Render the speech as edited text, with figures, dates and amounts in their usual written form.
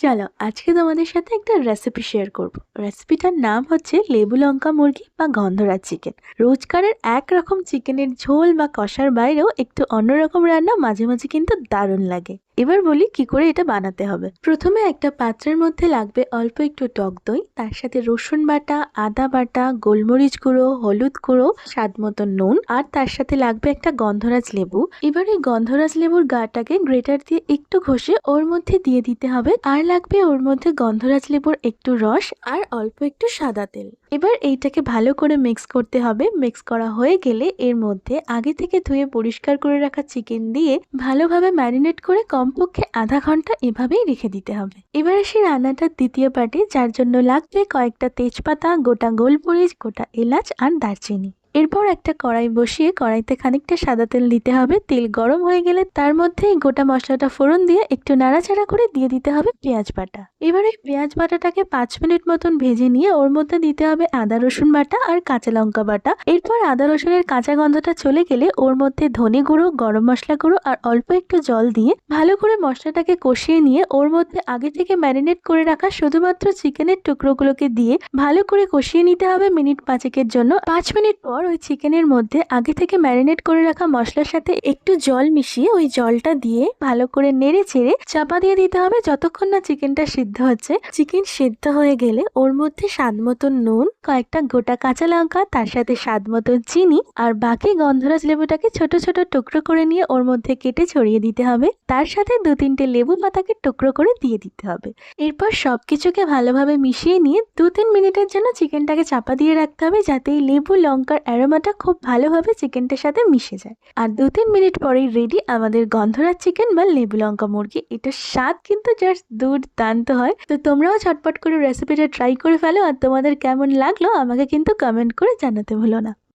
চলো আজকে তোমাদের সাথে একটা রেসিপি শেয়ার করব। রেসিপিটার নাম হচ্ছে লেবু লঙ্কা মুরগি বা গন্ধরাজ চিকেন। রোজকারের একরকম চিকেনের ঝোল বা কষার বাইরেও একটু অন্যরকম রান্না মাঝে মাঝে কিন্তু দারুণ লাগে। এবার বলি কি করে এটা বানাতে হবে। প্রথমে একটা পাত্রের মধ্যে লাগবে অল্প একটু টক দই, তার সাথে রসুন বাটা, আদা বাটা, গোলমরিচ গুঁড়ো, হলুদ গুঁড়ো, স্বাদ মতো নুন, আর তার সাথে লাগবে একটা গন্ধরাজ লেবু। এবার এই গন্ধরাজ লেবুর গাটাকে গ্রেটার দিয়ে একটু ঘষে ওর মধ্যে দিয়ে দিতে হবে, আর লাগবে ওর মধ্যে গন্ধরাজ লেবুর একটু রস আর অল্প একটু সাদা তেল। এবার এইটাকে ভালো করে মিক্স করতে হবে। মিক্স করা হয়ে গেলে এর মধ্যে আগে থেকে ধুয়ে পরিষ্কার করে রাখা চিকেন দিয়ে ভালোভাবে ম্যারিনেট করে কমপক্ষে আধা ঘন্টা এভাবেই রেখে দিতে হবে। এবার আসি রান্নাটার দ্বিতীয় পার্টে, যার জন্য লাগবে কয়েকটা তেজপাতা, গোটা গোলমরিচ, গোটা এলাচ আর দারচিনি। এরপর একটা কড়াই বসিয়ে কড়াইতে খানিকটা সাদা তেল দিতে হবে। তেল গরম হয়ে গেলে তার মধ্যে এই গোটা মশলাটা ফোড়ন দিয়ে একটু নাড়াচাড়া করে দিয়ে দিতে হবে পেঁয়াজ বাটা। এবার এই পেঁয়াজ বাটাটাকে 5 মিনিট মতন ভেজে নিয়ে ওর মধ্যে দিতে হবে আদা রসুন বাটা আর কাঁচা লঙ্কা বাটা। এরপর আদা রসুনের কাঁচা গন্ধটা চলে গেলে ওর মধ্যে ধনে গুঁড়ো, গরম মশলা গুঁড়ো আর অল্প একটু জল দিয়ে ভালো করে মশলাটাকে কষিয়ে নিয়ে ওর মধ্যে আগে থেকে ম্যারিনেট করে রাখা শুধুমাত্র চিকেনের টুকরোগুলোকে দিয়ে ভালো করে কষিয়ে নিতে হবে মিনিট 5 জন্য। 5 মিনিট পর ওই চিকেনের মধ্যে আগে থেকে ম্যারিনেট করে রাখা মশলার সাথে একটু জল মিশিয়ে ওই জলটা দিয়ে ভালো করে নেড়ে চেড়ে চাপা দিয়ে দিতে হবে যতক্ষণ না চিকেনটা সিদ্ধ হচ্ছে। চিকেন সিদ্ধ হয়ে গেলে ওর মধ্যে স্বাদ মতো নুন, কয়েকটা গোটা কাঁচা লঙ্কা, তার সাথে স্বাদ মতো চিনি আর বাকি গন্ধরাজ লেবুটাকে ছোট ছোট টুকরো করে নিয়ে ওর মধ্যে কেটে ছড়িয়ে দিতে হবে। তার সাথে 2-3টে লেবু পাতাকে টুকরো করে দিয়ে দিতে হবে। এরপর সবকিছুকে ভালোভাবে মিশিয়ে নিয়ে 2-3 মিনিটের জন্য চিকেনটাকে চাপা দিয়ে রাখতে হবে, যাতে এই লেবু লঙ্কার অ্যারোমাটা খুব ভালোভাবে চিকেনটার সাথে মিশে যায়। আর 2-3 মিনিট পরেই রেডি আমাদের গন্ধরাজ চিকেন বা লেবু লঙ্কা মুরগি। এটার স্বাদ কিন্তু জাস্ট দুর্দান্ত হয়। তো তোমরাও ঝটপট করে রেসিপিটা ট্রাই করে ফেলো, আর তোমাদের কেমন লাগলো আমাকে কিন্তু কমেন্ট করে জানাতে ভুলো না।